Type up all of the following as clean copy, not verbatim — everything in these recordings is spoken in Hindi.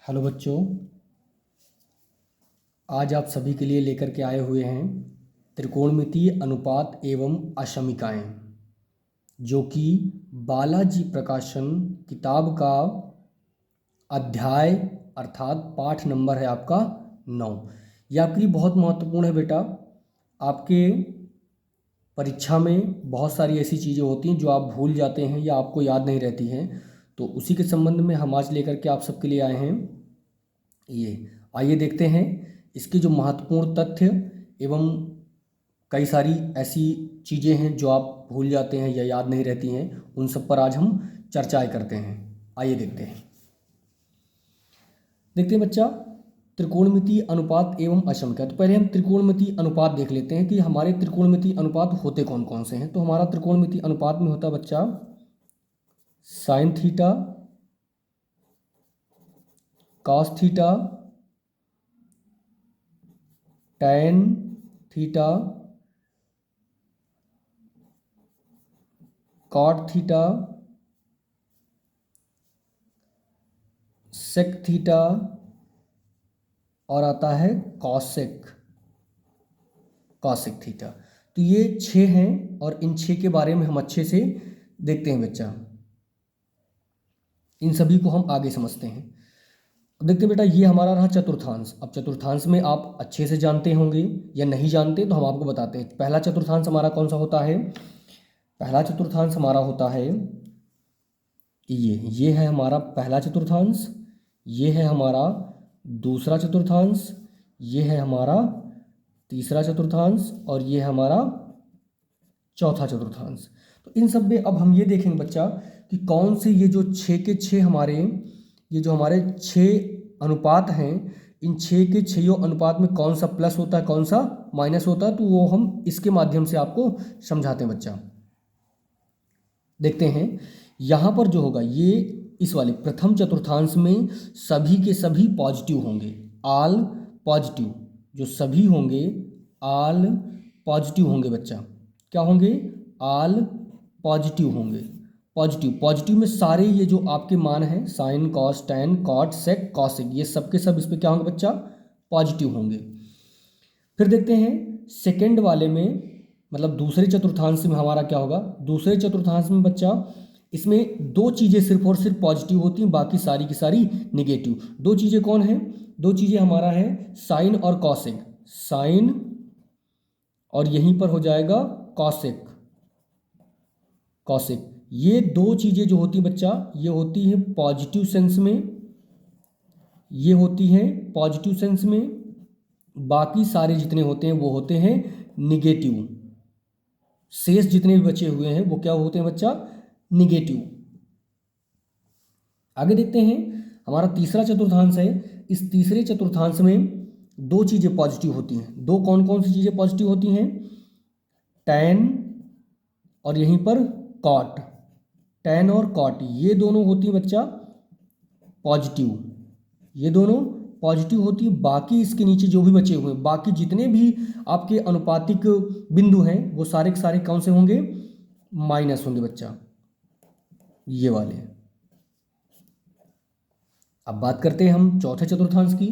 हेलो बच्चों, आज आप सभी के लिए लेकर के आए हुए हैं त्रिकोणमितीय अनुपात एवं अशमिकाएं, जो कि बालाजी प्रकाशन किताब का अध्याय अर्थात पाठ नंबर है आपका 9। यह आपके लिए बहुत महत्वपूर्ण है बेटा। आपके परीक्षा में बहुत सारी ऐसी चीज़ें होती हैं जो आप भूल जाते हैं या आपको याद नहीं रहती हैं, तो उसी के संबंध में हम आज लेकर के आप सबके लिए आए हैं। ये आइए देखते हैं इसके जो महत्वपूर्ण तथ्य एवं कई सारी ऐसी चीज़ें हैं जो आप भूल जाते हैं या याद नहीं रहती हैं, उन सब पर आज हम चर्चाएं करते हैं। आइए देखते हैं बच्चा, त्रिकोणमितीय अनुपात एवं अशमिका। तो पहले हम त्रिकोणमितीय अनुपात देख लेते हैं कि हमारे त्रिकोणमितीय अनुपात होते कौन कौन से हैं। तो हमारा त्रिकोणमितीय अनुपात में होता बच्चा sine theta, cos theta, tan theta, cot theta, sec theta और आता है कॉसेक थीटा। तो ये 6 हैं और इन 6 के बारे में हम अच्छे से देखते हैं बच्चा। इन सभी को हम आगे समझते हैं। अब देखते हैं बेटा, ये हमारा रहा चतुर्थांश। अब चतुर्थांश में आप अच्छे से जानते होंगे या नहीं जानते तो हम आपको बताते हैं। पहला चतुर्थांश हमारा कौन सा होता है? पहला चतुर्थांश हमारा होता है ये है हमारा पहला चतुर्थांश, ये है हमारा दूसरा चतुर्थांश, ये है हमारा तीसरा चतुर्थांश और ये है हमारा चौथा चतुर्थांश। तो इन सब में अब हम ये देखेंगे बच्चा कि कौन से ये जो 6 के 6 हमारे ये जो हमारे 6 अनुपात हैं, इन 6 के 6 अनुपात में कौन सा प्लस होता है, कौन सा माइनस होता है, तो वो हम इसके माध्यम से आपको समझाते हैं बच्चा। देखते हैं यहाँ पर जो होगा ये इस वाले प्रथम चतुर्थांश में सभी के सभी पॉजिटिव होंगे, ऑल पॉजिटिव। जो सभी होंगे ऑल पॉजिटिव होंगे बच्चा। क्या होंगे? ऑल पॉजिटिव होंगे। पॉजिटिव में सारे ये जो आपके मान हैं साइन, कॉस, टैन, कॉट, सेक, कॉसेक, ये सब के सब इस पे क्या होंगे बच्चा? पॉजिटिव होंगे। फिर देखते हैं सेकेंड वाले में, मतलब दूसरे चतुर्थांश में हमारा क्या होगा? दूसरे चतुर्थांश में बच्चा इसमें 2 चीज़ें सिर्फ और सिर्फ पॉजिटिव होती हैं, बाकी सारी की सारी निगेटिव। 2 चीज़ें कौन है? 2 चीज़ें हमारा है साइन और कॉसेक। साइन और यहीं पर हो जाएगा कॉसेक। ये 2 चीज़ें जो होती हैं बच्चा, ये होती हैं पॉजिटिव सेंस में, ये होती हैं पॉजिटिव सेंस में। बाकी सारे जितने होते हैं वो होते हैं निगेटिव। शेष जितने भी बचे हुए हैं वो क्या होते हैं बच्चा? निगेटिव। आगे देखते हैं हमारा तीसरा चतुर्थांश है। इस तीसरे चतुर्थांश में 2 चीज़ें पॉजिटिव होती हैं। 2 कौन कौन सी चीज़ें पॉजिटिव होती हैं? टैन और यहीं पर कॉट। टैन और कॉट ये दोनों होती हैं बच्चा पॉजिटिव, ये दोनों पॉजिटिव होती है। बाकी इसके नीचे जो भी बचे हुए हैं, बाकी जितने भी आपके अनुपातिक बिंदु हैं वो सारे के सारे कौन से होंगे? माइनस होंगे बच्चा, ये वाले। अब बात करते हैं हम चौथे चतुर्थांश की।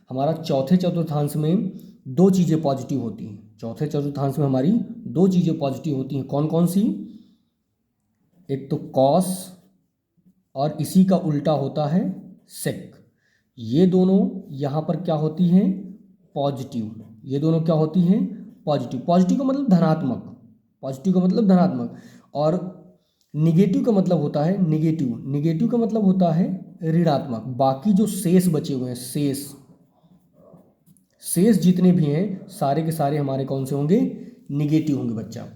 हमारा चौथे चतुर्थांश में 2 चीज़ें पॉजिटिव होती हैं। चौथे चतुर्थांश में हमारी 2 चीज़ें पॉजिटिव होती हैं। कौन कौन सी? एक तो कॉस और इसी का उल्टा होता है सेक। ये दोनों यहाँ पर क्या होती हैं? पॉजिटिव। ये दोनों क्या होती हैं? पॉजिटिव। पॉजिटिव का मतलब धनात्मक, पॉजिटिव का मतलब धनात्मक, और निगेटिव का मतलब होता है निगेटिव। निगेटिव का मतलब होता है ऋणात्मक। बाकी जो शेष बचे हुए हैं, शेष जितने भी हैं सारे के सारे हमारे कौन से होंगे? निगेटिव होंगे बच्चा।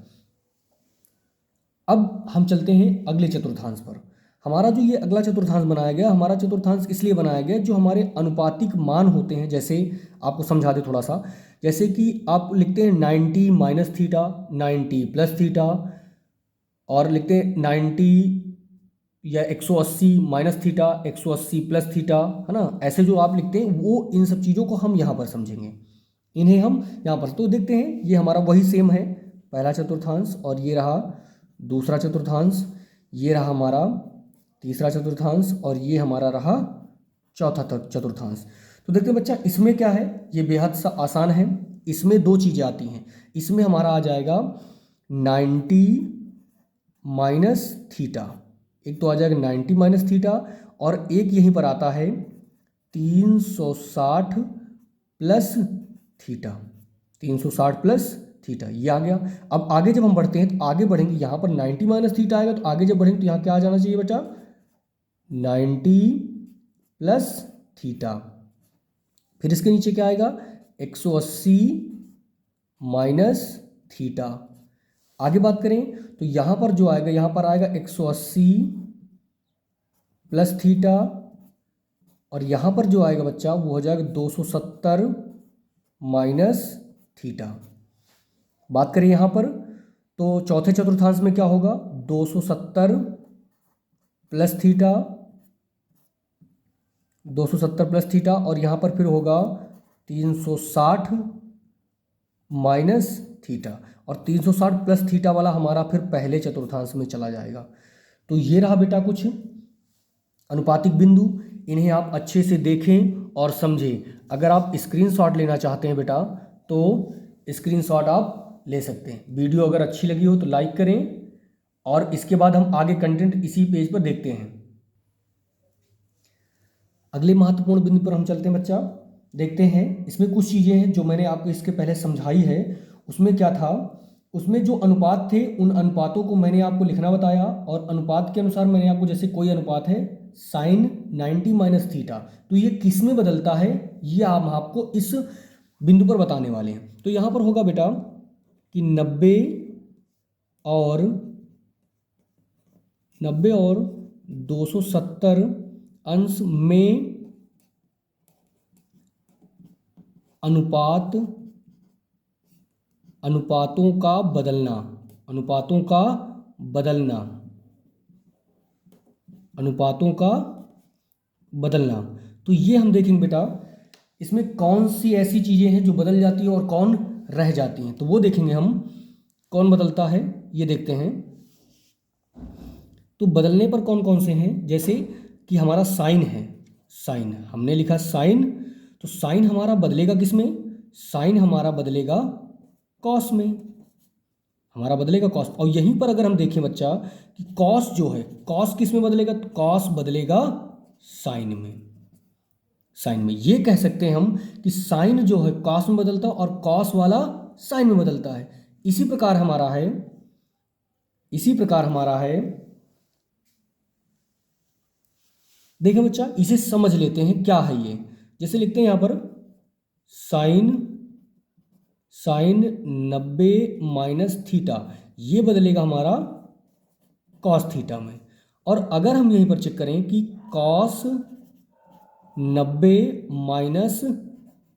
अब हम चलते हैं अगले चतुर्थांश पर। हमारा जो ये अगला चतुर्थांश बनाया गया, हमारा चतुर्थांश इसलिए बनाया गया जो हमारे अनुपातिक मान होते हैं। जैसे आपको समझा दे थोड़ा सा, जैसे कि आप लिखते हैं 90 माइनस थीटा, 90 प्लस थीटा, और लिखते हैं 90 या 180 माइनस थीटा, 180 प्लस थीटा, है ना। ऐसे जो आप लिखते हैं वो, इन सब चीज़ों को हम यहाँ पर समझेंगे, इन्हें हम यहाँ पर। तो देखते हैं ये हमारा वही सेम है, पहला चतुर्थांश, और ये रहा दूसरा चतुर्थांश, ये रहा हमारा तीसरा चतुर्थांश, और ये हमारा रहा चौथा चतुर्थांश। तो देखते हैं बच्चा, इसमें क्या है, ये बेहद सा आसान है। इसमें दो चीज़ें आती हैं। इसमें हमारा आ जाएगा 90 माइनस थीटा, एक तो आ जाएगा 90 माइनस थीटा, और एक यहीं पर आता है 360 प्लस थीटा, 360 प्लस थीटा, ये आ गया। अब आगे जब हम बढ़ते हैं तो आगे बढ़ेंगे, यहाँ पर 90 माइनस थीटा आएगा, तो आगे जब बढ़ेंगे तो यहाँ क्या आ जाना चाहिए बेटा, 90 प्लस थीटा। फिर इसके नीचे क्या आएगा, 180 माइनस थीटा। आगे बात करें तो यहाँ पर जो आएगा, यहाँ पर आएगा 180 प्लस थीटा, और यहाँ पर जो आएगा बच्चा वो हो जाएगा 270 माइनस थीटा। बात करें यहाँ पर तो चौथे चतुर्थांश में क्या होगा, 270 प्लस थीटा, 270 प्लस थीटा, और यहाँ पर फिर होगा 360 माइनस थीटा, और 360 प्लस थीटा वाला हमारा फिर पहले चतुर्थांश में चला जाएगा। तो ये रहा बेटा कुछ अनुपातिक बिंदु, इन्हें आप अच्छे से देखें और समझें। अगर आप स्क्रीनशॉट लेना चाहते हैं बेटा तो स्क्रीनशॉट आप ले सकते हैं। वीडियो अगर अच्छी लगी हो तो लाइक करें, और इसके बाद हम आगे कंटेंट इसी पेज पर देखते हैं। अगले महत्वपूर्ण बिंदु पर हम चलते हैं बच्चा, देखते हैं। इसमें कुछ चीज़ें हैं जो मैंने आपको इसके पहले समझाई है। उसमें क्या था, उसमें जो अनुपात थे उन अनुपातों को मैंने आपको लिखना बताया, और अनुपात के अनुसार मैंने आपको, जैसे कोई अनुपात है साइन 90 माइनस थीटा, तो ये किस में बदलता है ये हम आपको इस बिंदु पर बताने वाले हैं। तो यहाँ पर होगा बेटा कि 90 और 270 अंश में अनुपातों का बदलना, अनुपातों का बदलना। तो ये हम देखेंगे बेटा, इसमें कौन सी ऐसी चीज़ें हैं जो बदल जाती हैं और कौन रह जाती हैं, तो वो देखेंगे हम। कौन बदलता है ये देखते हैं। तो बदलने पर कौन कौन से हैं, जैसे कि हमारा साइन है, साइन हमने लिखा साइन, तो साइन हमारा बदलेगा किस में, साइन हमारा बदलेगा कॉस में, हमारा बदलेगा कॉस। और यहीं पर अगर हम देखें बच्चा कि कॉस जो है, कॉस किस में बदलेगा, तो कॉस बदलेगा साइन में, साइन में। ये कह सकते हैं हम कि साइन जो है कॉस में बदलता है और कॉस वाला साइन में बदलता है। इसी प्रकार हमारा है, देखिए बच्चा, इसे समझ लेते हैं क्या है ये। जैसे लिखते हैं यहाँ पर साइन 90 माइनस थीटा, ये बदलेगा हमारा कॉस थीटा में। और अगर हम यहीं पर चेक करें कि कॉस 90 माइनस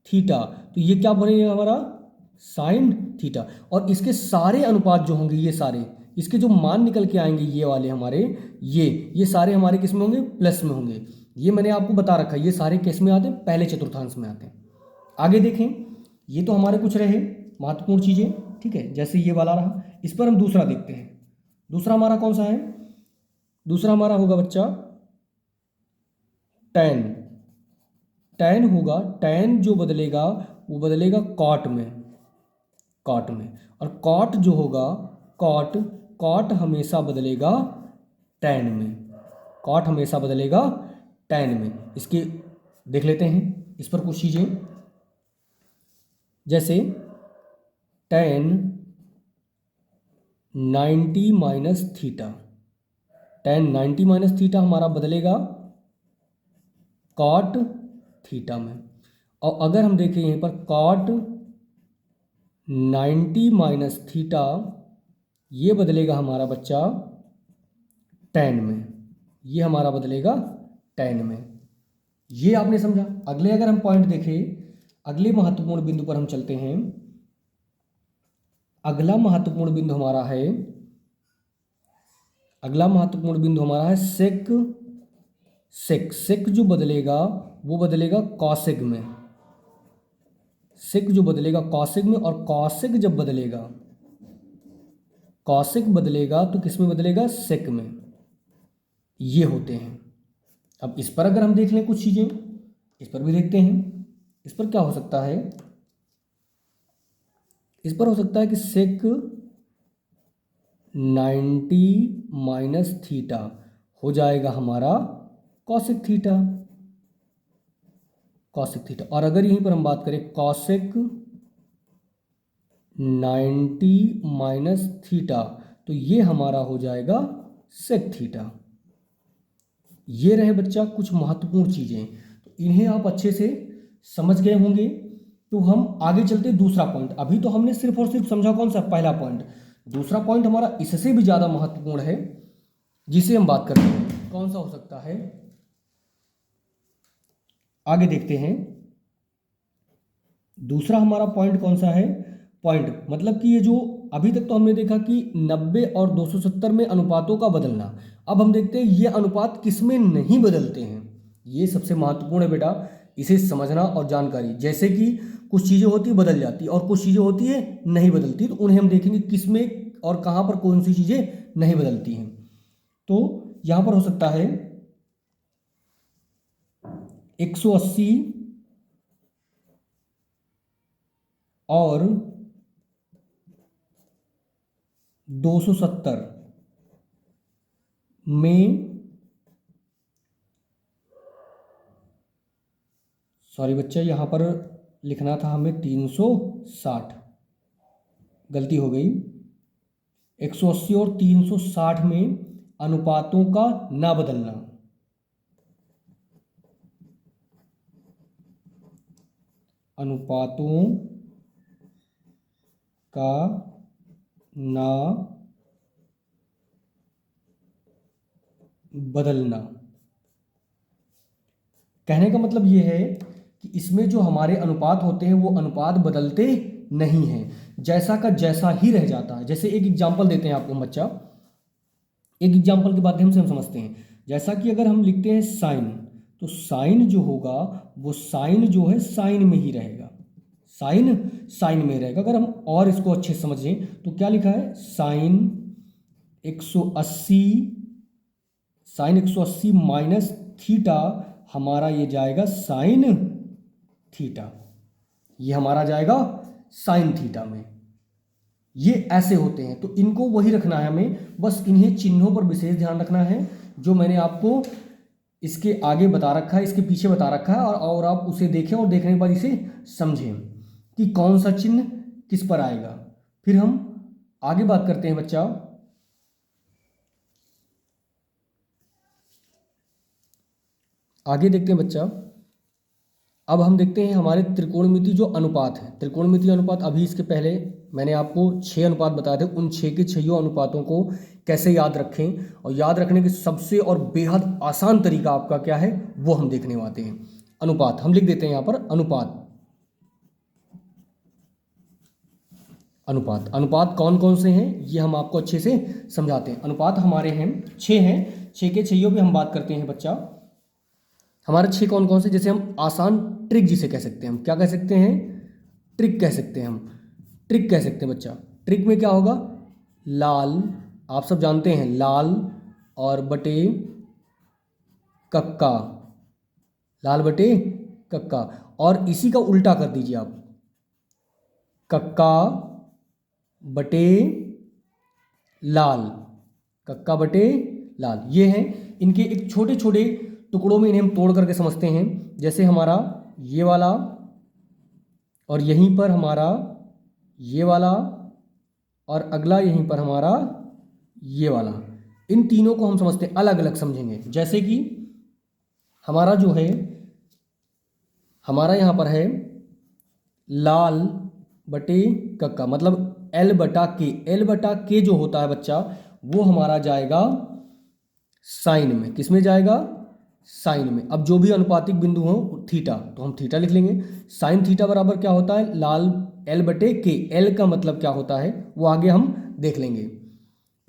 थीटा, तो ये क्या बनेगा हमारा साइन थीटा। और इसके सारे अनुपात जो होंगे, ये सारे इसके जो मान निकल के आएंगे ये वाले हमारे, ये सारे हमारे किस में होंगे, प्लस में होंगे। ये मैंने आपको बता रखा है, ये सारे किस में आते हैं, पहले चतुर्थांश में आते हैं। आगे देखें, ये तो हमारे कुछ रहे महत्वपूर्ण चीज़ें, ठीक है, जैसे ये वाला रहा। इस पर हम दूसरा देखते हैं। दूसरा हमारा कौन सा है, दूसरा हमारा होगा बच्चा tan। tan होगा, tan जो बदलेगा वो बदलेगा कॉट में, और कॉट जो होगा, कॉट हमेशा बदलेगा tan में, कॉट हमेशा बदलेगा tan में। इसके देख लेते हैं इस पर कुछ चीज़ें, जैसे tan 90 minus theta, tan 90 minus theta हमारा बदलेगा कॉट थीटा में। और अगर हम देखें यहीं पर कॉट 90 माइनस थीटा, ये बदलेगा हमारा बच्चा tan में, ये हमारा बदलेगा tan में। ये आपने समझा। अगले अगर हम पॉइंट देखें, अगले महत्वपूर्ण बिंदु पर हम चलते हैं। अगला महत्वपूर्ण बिंदु हमारा है सेक जो बदलेगा वो बदलेगा कॉसेक में, सेक जो बदलेगा कॉसेक में। और कॉसेक जब बदलेगा, कॉसेक बदलेगा तो किस में बदलेगा, सेक में। ये होते हैं। अब इस पर अगर हम देख लें कुछ चीज़ें, इस पर भी देखते हैं। इस पर क्या हो सकता है, इस पर हो सकता है कि सेक 90 माइनस थीटा हो जाएगा हमारा कॉसेक थीटा, कॉसेक थीटा। और अगर यहीं पर हम बात करें कॉसेक 90 माइनस थीटा, तो ये हमारा हो जाएगा सेक थीटा। ये रहे बच्चा कुछ महत्वपूर्ण चीजें, तो इन्हें आप अच्छे से समझ गए होंगे। तो हम आगे चलते दूसरा पॉइंट। अभी तो हमने सिर्फ और सिर्फ समझा कौन सा, पहला पॉइंट। दूसरा पॉइंट हमारा इससे भी ज्यादा महत्वपूर्ण है, जिसे हम बात करते हैं। कौन सा हो सकता है, आगे देखते हैं। दूसरा हमारा पॉइंट कौन सा है, पॉइंट मतलब कि ये जो अभी तक तो हमने देखा कि 90 और 270 में अनुपातों का बदलना। अब हम देखते हैं ये अनुपात किसमें नहीं बदलते हैं। ये सबसे महत्वपूर्ण है बेटा, इसे समझना और जानकारी। जैसे कि कुछ चीजें होती है बदल जाती है और कुछ चीजें होती है नहीं बदलती, तो उन्हें हम देखेंगे किसमें और कहां पर कौन सी चीजें नहीं बदलती हैं। तो यहां पर हो सकता है 180 और 270 में, सॉरी बच्चा यहां पर लिखना था हमें 360, गलती हो गई। 180 और 360 में अनुपातों का ना बदलना, अनुपातों का ना बदलना। कहने का मतलब यह है कि इसमें जो हमारे अनुपात होते हैं वो अनुपात बदलते नहीं हैं, जैसा का जैसा ही रह जाता है। जैसे एक एग्जांपल देते हैं आपको बच्चा, एक एग्जांपल के माध्यम से हम समझते हैं। जैसा कि अगर हम लिखते हैं साइन, तो साइन जो होगा वो साइन जो है साइन में ही रहेगा, साइन साइन में रहेगा। अगर हम और इसको अच्छे से समझें तो क्या लिखा है, साइन 180, साइन 180 माइनस थीटा, हमारा ये जाएगा साइन थीटा, ये हमारा जाएगा साइन थीटा में। ये ऐसे होते हैं, तो इनको वही रखना है हमें, बस इन्हें चिन्हों पर विशेष ध्यान रखना है जो मैंने आपको इसके आगे बता रखा है, इसके पीछे बता रखा है। और आप उसे देखें और देखने के बाद इसे समझें कि कौन सा चिन्ह किस पर आएगा। फिर हम आगे बात करते हैं बच्चा, आगे देखते हैं बच्चा। अब हम देखते हैं हमारे त्रिकोणमिति जो अनुपात है, त्रिकोणमिति अनुपात। अभी इसके पहले मैंने आपको 6 अनुपात बताए थे, उन 6 के 6 अनुपातों को कैसे याद रखें, और याद रखने के सबसे और बेहद आसान तरीका आपका क्या है वो हम देखने वाले हैं। अनुपात हम लिख देते हैं यहाँ पर, अनुपात। अनुपात, अनुपात कौन कौन से हैं ये हम आपको अच्छे से समझाते हैं। अनुपात हमारे हैं 6 हैं, 6 के 6 पे हम बात करते हैं बच्चा। हमारे 6 कौन कौन से, जैसे हम आसान ट्रिक जिसे कह सकते हैं, हम क्या कह सकते हैं, ट्रिक कह सकते हैं, हम ट्रिक कह सकते हैं बच्चा। ट्रिक में क्या होगा, लाल, आप सब जानते हैं लाल और बटे कक्का, लाल बटे कक्का। और इसी का उल्टा कर दीजिए आप, कक्का बटे लाल, कक्का बटे लाल। ये हैं इनके एक छोटे छोटे टुकड़ों में, इन्हें हम तोड़ करके समझते हैं। जैसे हमारा ये वाला, और यहीं पर हमारा ये वाला, और अगला यहीं पर हमारा ये वाला। इन तीनों को हम समझते हैं, अलग अलग समझेंगे। जैसे कि हमारा जो है, हमारा यहाँ पर है लाल बटे कक्का, मतलब L बटा के। L बटा के जो होता है बच्चा, वो हमारा जाएगा साइन में। किस में जाएगा, साइन में। अब जो भी अनुपातिक बिंदु हो थीटा, तो हम थीटा लिख लेंगे। साइन थीटा बराबर क्या होता है, लाल L बटे के। L का मतलब क्या होता है वो आगे हम देख लेंगे।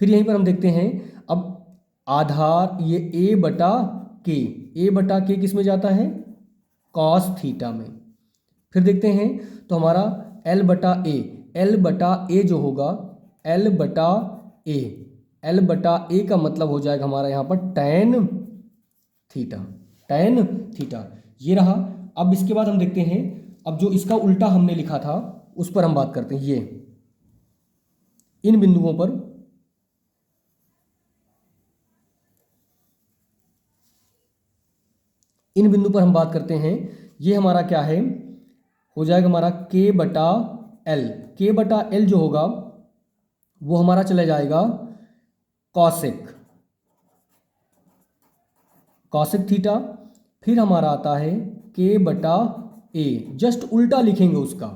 फिर यहीं पर हम देखते हैं, अब आधार ये A बटा के, A बटा के किस में जाता है, कॉस थीटा में। फिर देखते हैं तो हमारा L बटा ए, L बटा ए जो होगा, L बटा ए, L बटा ए का मतलब हो जाएगा हमारा यहाँ पर टैन थीटा, टैन थीटा। ये रहा अब इसके बाद हम देखते हैं, अब जो इसका उल्टा हमने लिखा था उस पर हम बात करते हैं। ये इन बिंदुओं पर हम बात करते हैं। ये हमारा क्या है, हो जाएगा हमारा k बटा एल। k बटा एल जो होगा वो हमारा चला जाएगा कॉसेक थीटा। फिर हमारा आता है k बटा ए, जस्ट उल्टा लिखेंगे उसका।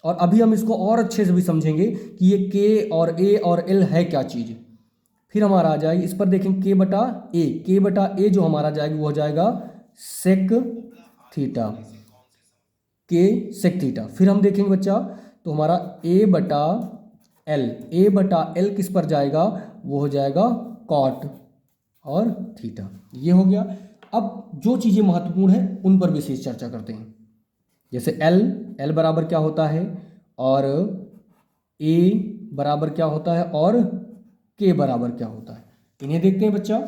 और अभी हम इसको और अच्छे से भी समझेंगे कि ये k और a और l है क्या चीज़। फिर हमारा आ जाएगी, इस पर देखेंगे k बटा ए जो हमारा जाएगा वो हो जाएगा sec theta, k sec theta. फिर हम देखेंगे बच्चा, तो हमारा a बटा एल किस पर जाएगा, वो हो जाएगा कॉट और थीटा। ये हो गया। अब जो चीज़ें महत्वपूर्ण हैं उन पर विशेष चर्चा करते हैं। जैसे एल बराबर क्या होता है, और ए बराबर क्या होता है, और के बराबर क्या होता है, इन्हें देखते हैं बच्चा।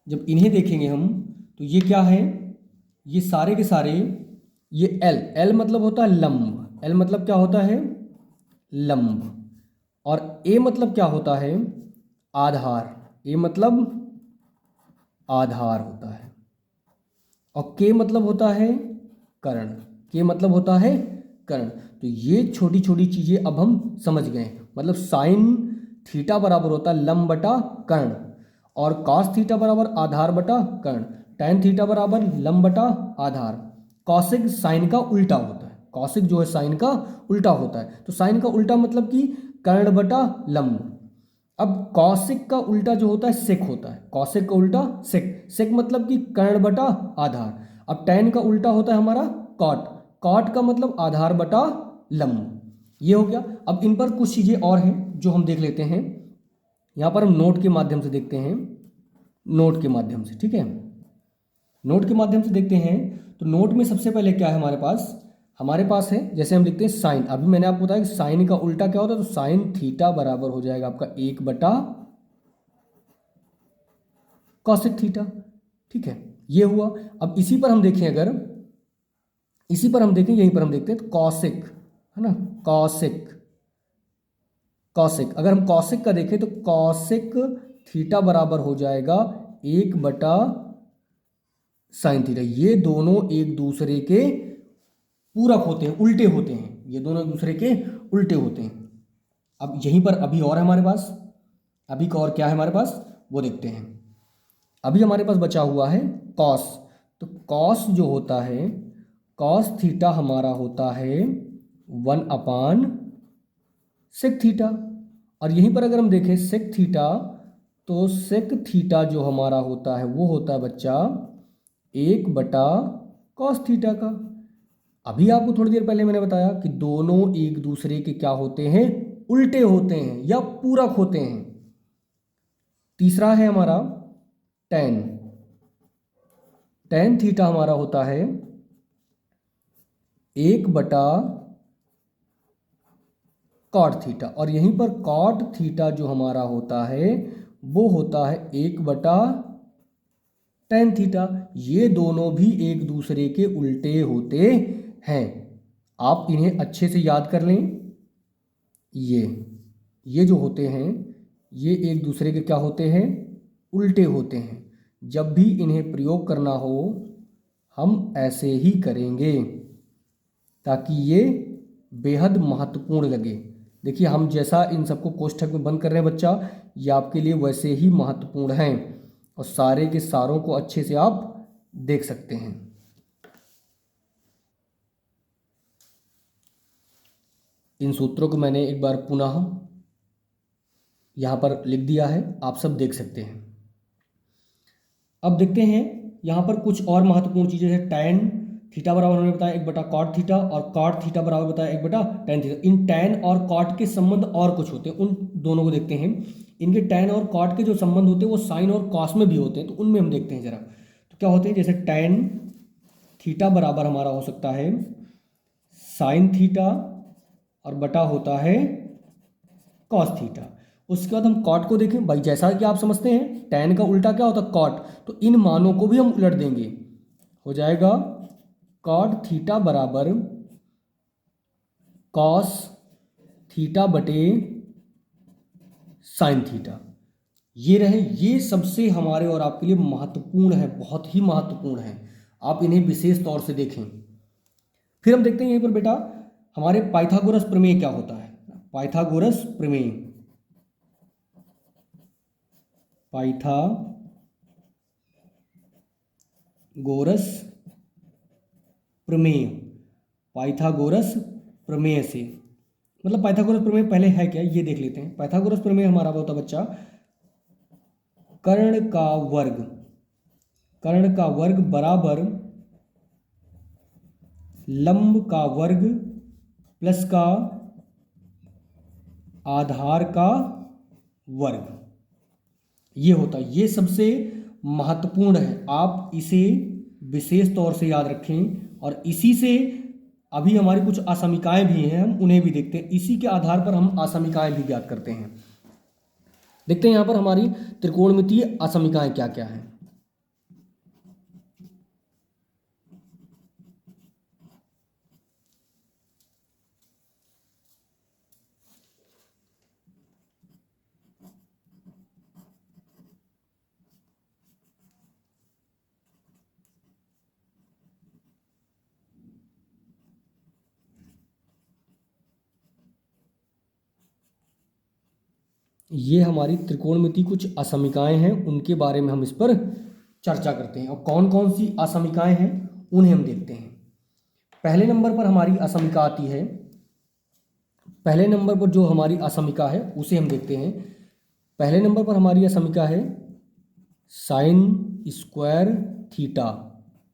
जब इन्हें देखेंगे हम तो ये क्या है, ये सारे के सारे, ये एल मतलब होता है लंब, एल मतलब क्या होता है, लंब। और ए मतलब क्या होता है, आधार, ए मतलब आधार होता है। और के मतलब होता है कर्ण, के मतलब होता है कर्ण। तो ये छोटी छोटी चीज़ें अब हम समझ गए। मतलब साइन थीटा बराबर होता है लंब बटा कर्ण, और कॉस थीटा बराबर आधार बटा कर्ण, टैन थीटा बराबर लंब बटा आधार। कॉसिक साइन का उल्टा होता है, कॉसिक जो है साइन का उल्टा होता है। तो साइन का उल्टा मतलब कि कर्ण बटा लंब। अब कॉसिक का उल्टा जो होता है सेक होता है, कॉसिक का उल्टा सेक, सेक मतलब कि कर्ण बटा आधार। अब टैन का उल्टा होता है हमारा कॉट, कॉट का मतलब आधार बटा लंब। ये हो गया। अब इन पर कुछ चीज़ें और हैं जो हम देख लेते हैं। यहाँ पर हम नोट के माध्यम से देखते हैं, नोट के माध्यम से, ठीक है, नोट के माध्यम से देखते हैं। तो नोट में सबसे पहले क्या है हमारे पास है, जैसे हम लिखते हैं साइन। अभी मैंने आपको बताया कि साइन का उल्टा क्या होता है, तो साइन थीटा बराबर हो जाएगा आपका 1 बटा कॉसेक थीटा, ठीक है, ये हुआ। अब इसी पर हम देखें, अगर इसी पर हम देखें, यहीं पर हम देखते हैं, तो कॉसेक है ना, कॉसेक अगर हम कॉसेक का देखें तो कॉसेक थीटा बराबर हो जाएगा 1 बटा साइन थीटा। ये दोनों एक दूसरे के पूरक होते हैं, उल्टे होते हैं, ये दोनों एक दूसरे के उल्टे होते हैं। अब यहीं पर अभी और है हमारे पास, अभी का और क्या है हमारे पास वो देखते हैं। अभी हमारे पास बचा हुआ है कॉस। तो कॉस जो होता है, कॉस थीटा हमारा होता है 1 अपान सेक थीटा। और यहीं पर अगर हम देखें सेक थीटा, तो सेक थीटा जो हमारा होता है वो होता है बच्चा 1 बटा कॉस थीटा का। अभी आपको थोड़ी देर पहले मैंने बताया कि दोनों एक दूसरे के क्या होते हैं, उल्टे होते हैं या पूरक होते हैं। तीसरा है हमारा टैन, टैन थीटा हमारा होता है 1 बटा कॉट थीटा। और यहीं पर कॉट थीटा जो हमारा होता है वो होता है 1 बटा टैन थीटा। ये दोनों भी एक दूसरे के उल्टे होते हैं। आप इन्हें अच्छे से याद कर लें। ये जो होते हैं ये एक दूसरे के क्या होते हैं, उल्टे होते हैं। जब भी इन्हें प्रयोग करना हो हम ऐसे ही करेंगे ताकि ये बेहद महत्वपूर्ण लगे। देखिए हम जैसा इन सबको कोष्ठक में बंद कर रहे हैं बच्चा, ये आपके लिए वैसे ही महत्वपूर्ण हैं और सारे के सारों को अच्छे से आप देख सकते हैं। इन सूत्रों को मैंने एक बार पुनः यहाँ पर लिख दिया है, आप सब देख सकते हैं। अब देखते हैं यहाँ पर कुछ और महत्वपूर्ण चीज़ें हैं। टैन थीटा बराबर हमने बताया 1 बटा कॉट थीटा, और कॉट थीटा बराबर बताया 1 बटा टैन थीटा। इन टैन और कॉट के संबंध और कुछ होते हैं, उन दोनों को देखते हैं। इनके टैन और कॉट के जो संबंध होते हैं वो साइन और कॉस में भी होते हैं, तो उनमें हम देखते हैं जरा। तो क्या होते हैं, जैसे टैन थीटा बराबर हमारा हो सकता है साइन थीटा और बटा होता है कॉस थीटा। उसके बाद हम कॉट को देखें भाई, जैसा कि आप समझते हैं टैन का उल्टा क्या होता है, कॉट। तो इन मानों को भी हम उलट देंगे। हो जाएगा कॉट थीटा बराबर कॉस थीटा बटे साइन थीटा। ये रहे, ये सबसे हमारे और आपके लिए महत्वपूर्ण है, बहुत ही महत्वपूर्ण है, आप इन्हें विशेष तौर से देखें। फिर हम देखते हैं यहीं पर बेटा हमारे पाइथागोरस प्रमेय क्या होता है। पाइथागोरस प्रमेय, पाइथागोरस प्रमेय, पाइथागोरस प्रमेय से मतलब पाइथागोरस प्रमेय पहले है क्या ये देख लेते हैं। पाइथागोरस प्रमेय हमारा होता बच्चा कर्ण का वर्ग बराबर लंब का वर्ग प्लस का आधार का वर्ग, ये होता है। ये सबसे महत्वपूर्ण है, आप इसे विशेष तौर से याद रखें। और इसी से अभी हमारी कुछ असमीकाएं भी हैं, हम उन्हें भी देखते हैं। इसी के आधार पर हम असमीकाएं भी ज्ञात करते हैं। देखते हैं यहां पर हमारी त्रिकोणमितीय असमीकाएं क्या क्या हैं। ये हमारी त्रिकोणमिति कुछ असमीकाएं हैं, उनके बारे में हम इस पर चर्चा करते हैं। और कौन कौन सी असमीकाएं हैं उन्हें हम देखते हैं। पहले नंबर पर हमारी असमीका आती है, पहले नंबर पर जो हमारी असमीका है उसे हम देखते हैं। पहले नंबर पर हमारी असमीका है साइन स्क्वायर थीटा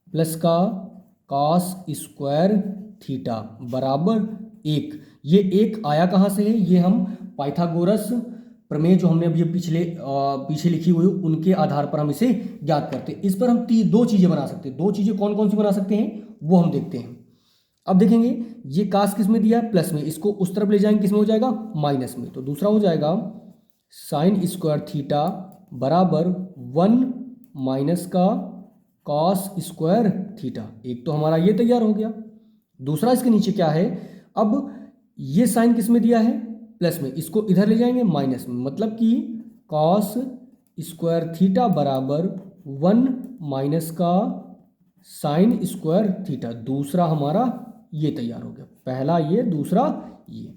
प्लस का कॉस स्क्वायर थीटा बराबर 1। ये एक आया कहाँ से है, ये हम पाइथागोरस प्रमेय जो हमने अभी पीछे लिखी हुई उनके आधार पर हम इसे ज्ञात करते हैं। इस पर हम दो चीज़ें बना सकते हैं। दो चीज़ें कौन कौन सी बना सकते हैं वो हम देखते हैं। अब देखेंगे ये कास किस में दिया है, प्लस में, इसको उस तरफ ले जाएंगे किस में हो जाएगा, माइनस में। तो दूसरा हो जाएगा साइन स्क्वायर थीटा बराबर 1 माइनस का कॉस स्क्वायर थीटा। एक तो हमारा ये तैयार हो गया। दूसरा इसके नीचे क्या है, अब ये साइन किस में दिया है, प्लस में, इसको इधर ले जाएंगे माइनस में, मतलब कि कॉस स्क्वायर थीटा बराबर 1 माइनस का साइन स्क्वायर थीटा। दूसरा हमारा ये तैयार हो गया, पहला ये, दूसरा ये।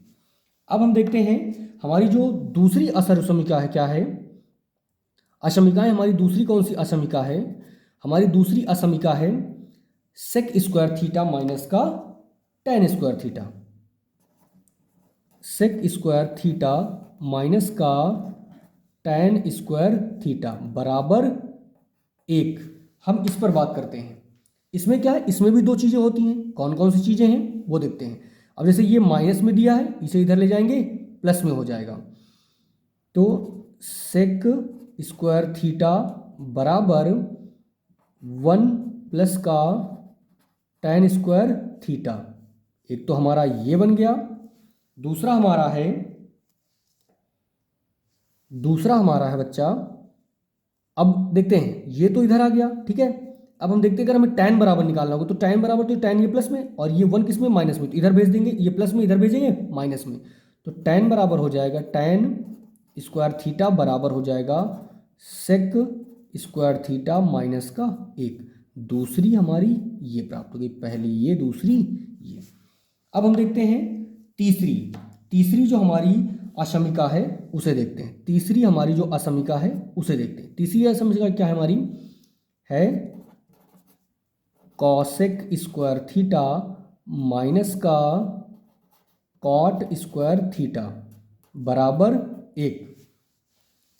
अब हम देखते हैं हमारी जो दूसरी असमीका है क्या है, असमीकाएं हमारी दूसरी कौन सी असमीका है, हमारी दूसरी असमीका है सेक स्क्वायर थीटा माइनस का tan square theta. Sec square theta minus का टेन स्क्वायर थीटा बराबर 1। हम इस पर बात करते हैं। इसमें क्या है, इसमें भी दो चीज़ें होती हैं। कौन कौन सी चीज़ें हैं वो देखते हैं। अब जैसे ये माइनस में दिया है, इसे इधर ले जाएंगे प्लस में हो जाएगा। तो सेक स्क्वायर थीटा बराबर 1 प्लस का टेन स्क्वायर थीटा। एक तो हमारा ये बन गया। दूसरा हमारा है बच्चा, अब देखते हैं, ये तो इधर आ गया, ठीक है। अब हम देखते हैं अगर हमें tan बराबर निकालना होगा तो tan बराबर, तो tan ये प्लस में और ये 1 किस में, माइनस में, तो इधर भेज देंगे, ये प्लस में इधर भेजेंगे माइनस में। तो tan बराबर हो जाएगा tan स्क्वायर थीटा बराबर हो जाएगा सेक स्क्वायर थीटा माइनस का 1। दूसरी हमारी ये प्राप्त हो गई, पहली ये, दूसरी ये। अब हम देखते हैं तीसरी जो हमारी असमीका है उसे देखते हैं। तीसरी हमारी जो असमीका है उसे देखते हैं। तीसरी असमीका क्या है हमारी, है कॉसेक स्क्वायर थीटा माइनस का कॉट स्क्वायर थीटा बराबर 1।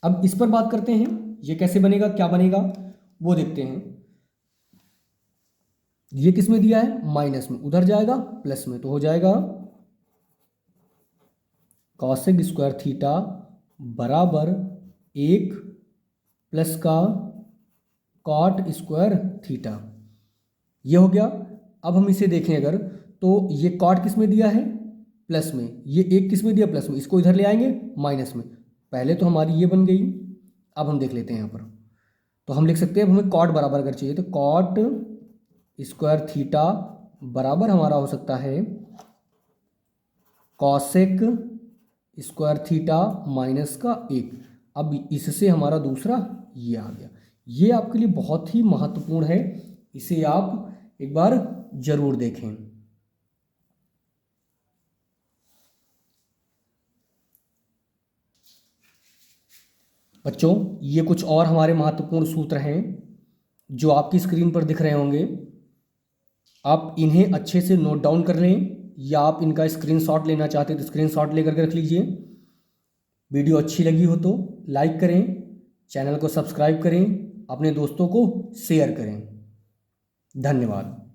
अब इस पर बात करते हैं, ये कैसे बनेगा, क्या बनेगा वो देखते हैं। ये किस में दिया है, माइनस में, उधर जाएगा प्लस में, तो हो जाएगा कॉसेक स्क्वायर थीटा बराबर 1 प्लस का कॉट स्क्वायर थीटा। ये हो गया। अब हम इसे देखें अगर, तो ये कॉट किस में दिया है, प्लस में, ये 1 किस में दिया, प्लस में, इसको इधर ले आएंगे माइनस में। पहले तो हमारी ये बन गई। अब हम देख लेते हैं यहाँ पर, तो हम लिख सकते हैं, अब हमें कॉट बराबर अगर चाहिए तो कॉट स्क्वायर थीटा बराबर हमारा हो सकता है कॉसेक स्क्वायर थीटा माइनस का 1। अब इससे हमारा दूसरा ये आ गया। ये आपके लिए बहुत ही महत्वपूर्ण है, इसे आप एक बार जरूर देखें। बच्चों, ये कुछ और हमारे महत्वपूर्ण सूत्र हैं जो आपकी स्क्रीन पर दिख रहे होंगे। आप इन्हें अच्छे से नोट डाउन कर लें, या आप इनका स्क्रीनशॉट लेना चाहते हैं तो स्क्रीनशॉट लेकर के रख लीजिए। वीडियो अच्छी लगी हो तो लाइक करें, चैनल को सब्सक्राइब करें, अपने दोस्तों को शेयर करें। धन्यवाद।